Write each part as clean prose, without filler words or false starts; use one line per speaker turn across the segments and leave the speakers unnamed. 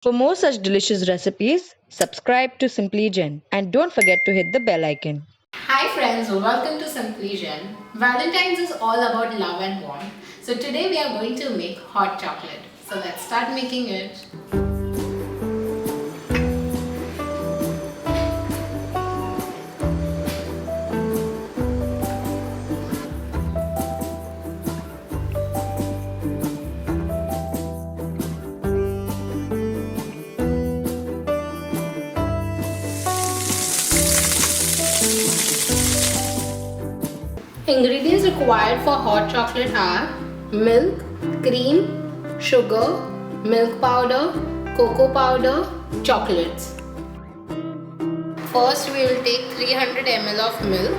For more such delicious recipes, subscribe to Simply Jain and don't forget to hit the bell icon.
Hi friends, welcome to Simply Jain. Valentine's is all about love and warmth. So today we are going to make hot chocolate. So let's start making it. Ingredients required for hot chocolate are milk, cream, sugar, milk powder, cocoa powder, chocolates. First we will take 300 ml of milk.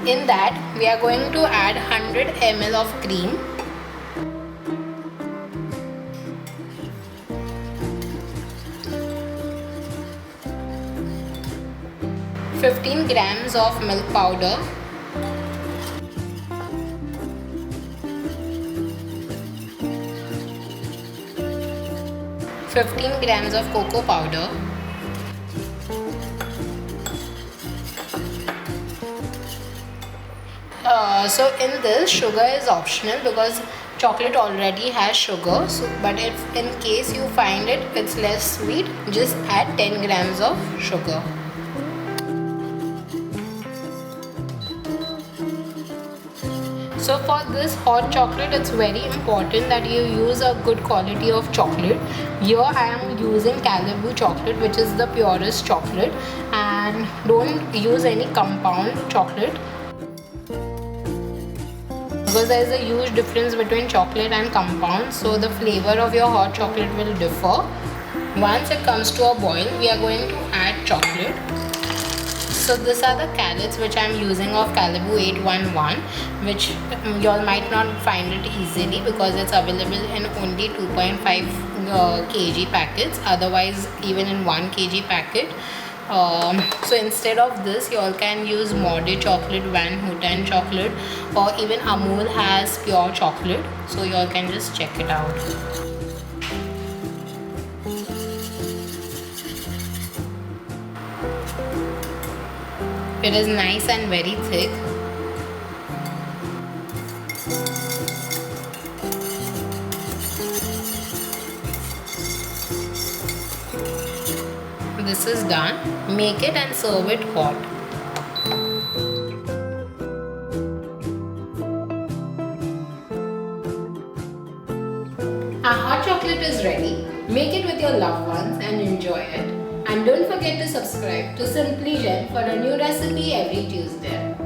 In that we are going to add 100 ml of cream. Fifteen grams of milk powder, 15 grams of cocoa powder, so in this sugar is optional because chocolate already has sugar, but if in case you find it's less sweet, just add 10 grams of sugar. So for this hot chocolate, it's very important that you use a good quality of chocolate. Here I am using Callebautindia chocolate, which is the purest chocolate, and don't use any compound chocolate because there is a huge difference between chocolate and compound, so the flavor of your hot chocolate will differ. Once it comes to a boil, we are going to add chocolate. So these are the callets which I am using of Callebautindia 811, which you all might not find it easily because it's available in only 2.5 kg packets, otherwise even in 1 kg packet. So instead of this, you all can use Mode chocolate, Van Houten chocolate, or even Amul has pure chocolate, so you all can just check it out. It is nice and very thick. This is done. Make it and serve it hot. Our hot chocolate is ready. Make it with your loved ones and enjoy it. And don't forget to subscribe to Simply Jain for a new recipe every Tuesday.